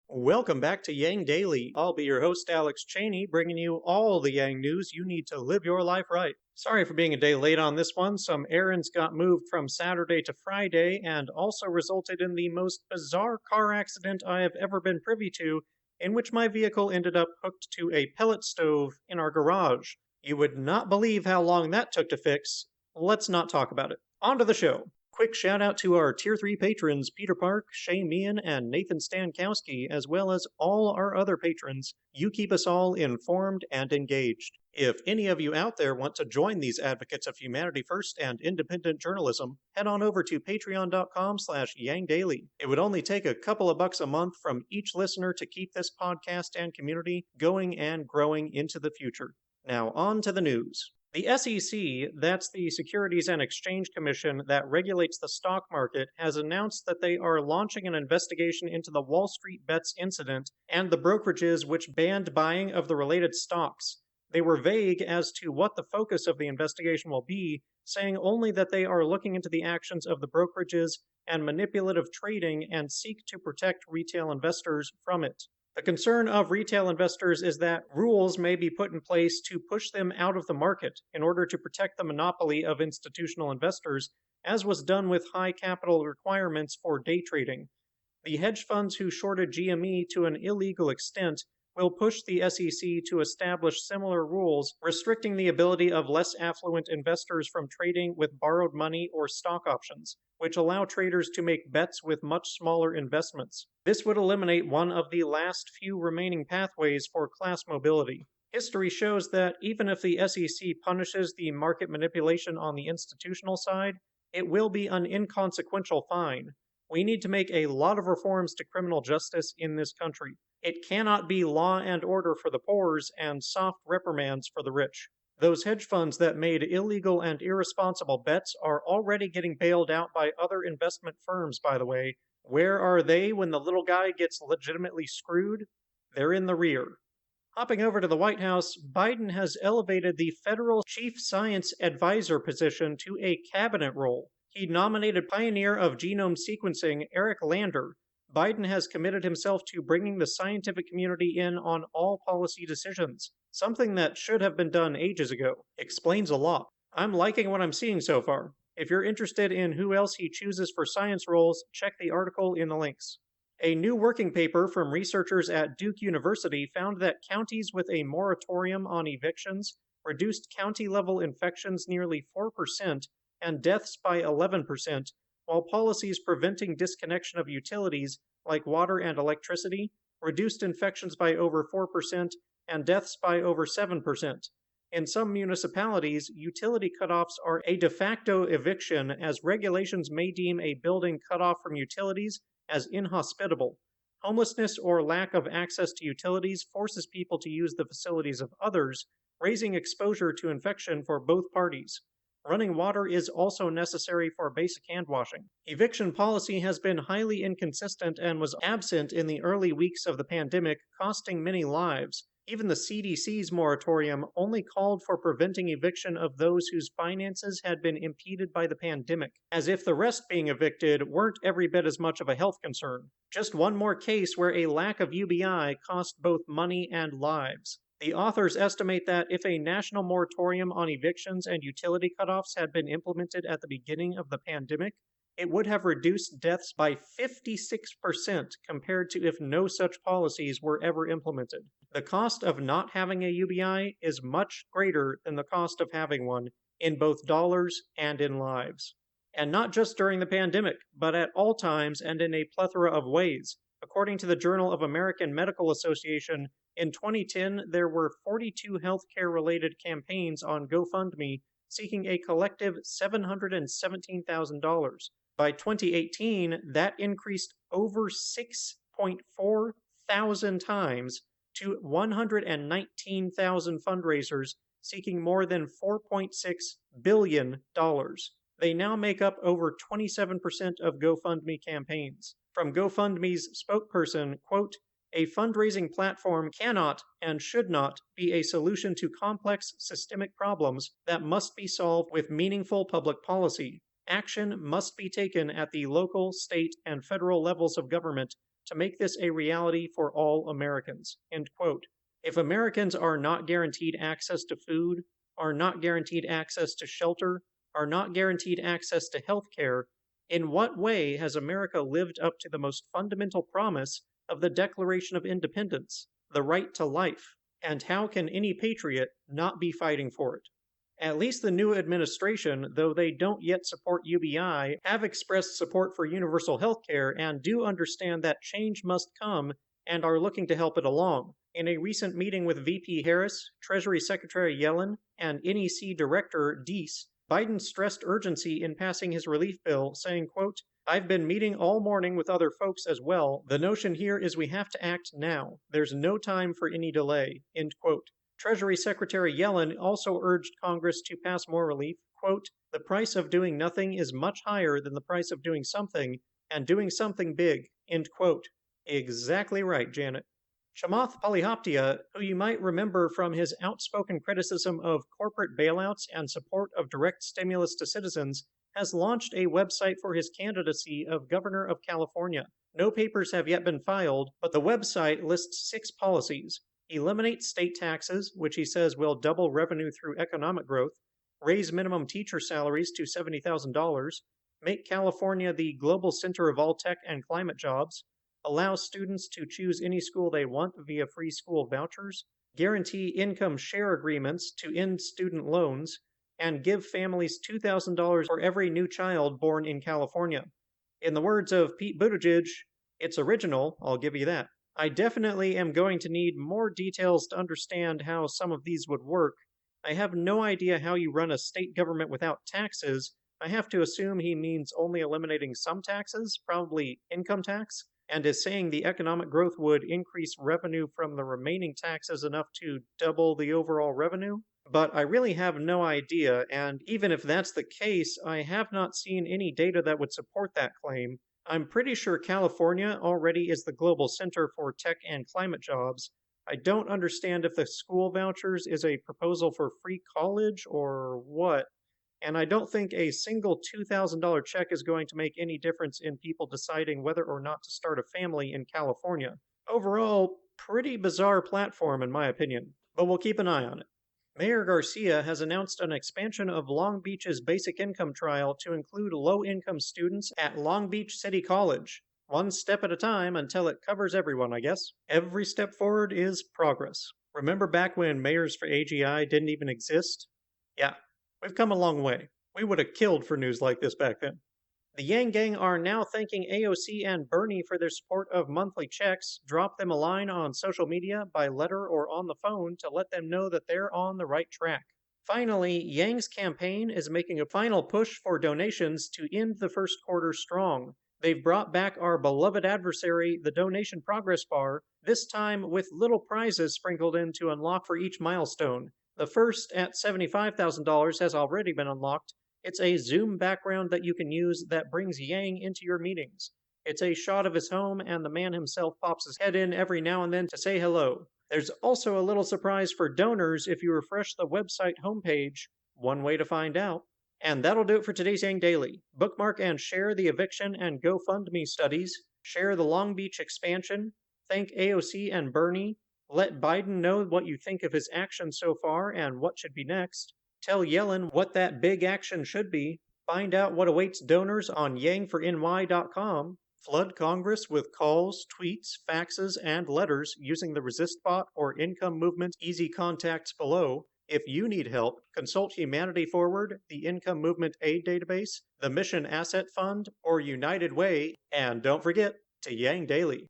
Welcome back to Yang Daily. I'll be your host, Alex Cheney, bringing you all the Yang news you need to live your life right. Sorry for being a day late on this one. Some errands got moved from Saturday to Friday and also resulted in the most bizarre car accident I have ever been privy to, in which my vehicle ended up hooked to a pellet stove in our garage. You would not believe how long that took to fix. Let's not talk about it. On to the show. Quick shout out to our Tier 3 patrons, Peter Park, Shay Meehan, and Nathan Stankowski, as well as all our other patrons. You keep us all informed and engaged. If any of you out there want to join these advocates of humanity first and independent journalism, head on over to patreon.com/yangdaily. It would only take a couple of bucks a month from each listener to keep this podcast and community going and growing into the future. Now on to the news. The SEC, that's the Securities and Exchange Commission that regulates the stock market, has announced that they are launching an investigation into the Wall Street Bets incident and the brokerages which banned buying of the related stocks. They were vague as to what the focus of the investigation will be, saying only that they are looking into the actions of the brokerages and manipulative trading and seek to protect retail investors from it. The concern of retail investors is that rules may be put in place to push them out of the market in order to protect the monopoly of institutional investors, as was done with high capital requirements for day trading. The hedge funds who shorted GME to an illegal extent will push the SEC to establish similar rules restricting the ability of less affluent investors from trading with borrowed money or stock options, which allow traders to make bets with much smaller investments. This would eliminate one of the last few remaining pathways for class mobility. History shows that even if the SEC punishes the market manipulation on the institutional side, it will be an inconsequential fine. We need to make a lot of reforms to criminal justice in this country. It cannot be law and order for the poor and soft reprimands for the rich. Those hedge funds that made illegal and irresponsible bets are already getting bailed out by other investment firms, by the way. Where are they when the little guy gets legitimately screwed? They're in the rear. Hopping over to the White House, Biden has elevated the federal chief science advisor position to a cabinet role. He nominated pioneer of genome sequencing Eric Lander. Biden has committed himself to bringing the scientific community in on all policy decisions, something that should have been done ages ago. Explains a lot. I'm liking what I'm seeing so far. If you're interested in who else he chooses for science roles, check the article in the links. A new working paper from researchers at Duke University found that counties with a moratorium on evictions reduced county-level infections nearly 4% and deaths by 11%, while policies preventing disconnection of utilities like water and electricity reduced infections by over 4% and deaths by over 7%. In some municipalities, utility cutoffs are a de facto eviction, as regulations may deem a building cut off from utilities as inhospitable. Homelessness or lack of access to utilities forces people to use the facilities of others, raising exposure to infection for both parties. Running water is also necessary for basic hand washing. Eviction policy has been highly inconsistent and was absent in the early weeks of the pandemic, costing many lives. Even the CDC's moratorium only called for preventing eviction of those whose finances had been impeded by the pandemic, as if the rest being evicted weren't every bit as much of a health concern. Just one more case where a lack of UBI cost both money and lives. The authors estimate that if a national moratorium on evictions and utility cutoffs had been implemented at the beginning of the pandemic, it would have reduced deaths by 56% compared to if no such policies were ever implemented. The cost of not having a UBI is much greater than the cost of having one, in both dollars and in lives. And not just during the pandemic, but at all times and in a plethora of ways. According to the Journal of American Medical Association, in 2010, there were 42 healthcare-related campaigns on GoFundMe seeking a collective $717,000. By 2018, that increased over 6.4 thousand times to 119,000 fundraisers seeking more than $4.6 billion. They now make up over 27% of GoFundMe campaigns. From GoFundMe's spokesperson, quote, "A fundraising platform cannot and should not be a solution to complex systemic problems that must be solved with meaningful public policy. Action must be taken at the local, state, and federal levels of government to make this a reality for all Americans. End quote. If Americans are not guaranteed access to food, are not guaranteed access to shelter, are not guaranteed access to health care, in what way has America lived up to the most fundamental promise of the Declaration of Independence, the right to life? And how can any patriot not be fighting for it? At least the new administration, though they don't yet support UBI, have expressed support for universal health care and do understand that change must come and are looking to help it along. In a recent meeting with VP Harris, Treasury Secretary Yellen, and NEC Director Deese, Biden stressed urgency in passing his relief bill, saying, quote, "I've been meeting all morning with other folks as well. The notion here is we have to act now. There's no time for any delay." End quote. Treasury Secretary Yellen also urged Congress to pass more relief. Quote, "The price of doing nothing is much higher than the price of doing something, and doing something big." End quote. Exactly right, Janet. Chamath Palihapitiya, who you might remember from his outspoken criticism of corporate bailouts and support of direct stimulus to citizens, has launched a website for his candidacy of Governor of California. No papers have yet been filed, but the website lists 6 policies. Eliminate state taxes, which he says will double revenue through economic growth, raise minimum teacher salaries to $70,000, make California the global center of all tech and climate jobs, allow students to choose any school they want via free school vouchers, guarantee income share agreements to end student loans, and give families $2,000 for every new child born in California. In the words of Pete Buttigieg, it's original, I'll give you that. I definitely am going to need more details to understand how some of these would work. I have no idea how you run a state government without taxes. I have to assume he means only eliminating some taxes, probably income tax, and is saying the economic growth would increase revenue from the remaining taxes enough to double the overall revenue. But I really have no idea, and even if that's the case, I have not seen any data that would support that claim. I'm pretty sure California already is the global center for tech and climate jobs. I don't understand if the school vouchers is a proposal for free college or what. And I don't think a single $2,000 check is going to make any difference in people deciding whether or not to start a family in California. Overall, pretty bizarre platform in my opinion, but we'll keep an eye on it. Mayor Garcia has announced an expansion of Long Beach's basic income trial to include low-income students at Long Beach City College. One step at a time until it covers everyone, I guess. Every step forward is progress. Remember back when mayors for AGI didn't even exist? Yeah, we've come a long way. We would have killed for news like this back then. The Yang Gang are now thanking AOC and Bernie for their support of monthly checks. Drop them a line on social media, by letter, or on the phone to let them know that they're on the right track. Finally, Yang's campaign is making a final push for donations to end the first quarter strong. They've brought back our beloved adversary, the donation progress bar, this time with little prizes sprinkled in to unlock for each milestone. The first, at $75,000, has already been unlocked. It's a Zoom background that you can use that brings Yang into your meetings. It's a shot of his home, and the man himself pops his head in every now and then to say hello. There's also a little surprise for donors if you refresh the website homepage. One way to find out. And that'll do it for today's Yang Daily. Bookmark and share the eviction and GoFundMe studies. Share the Long Beach expansion. Thank AOC and Bernie. Let Biden know what you think of his actions so far and what should be next. Tell Yellen what that big action should be. Find out what awaits donors on yangforny.com. Flood Congress with calls, tweets, faxes, and letters using the Resist bot or Income Movement easy contacts below. If you need help, consult Humanity Forward, the Income Movement Aid Database, the Mission Asset Fund, or United Way, and don't forget to Yang Daily.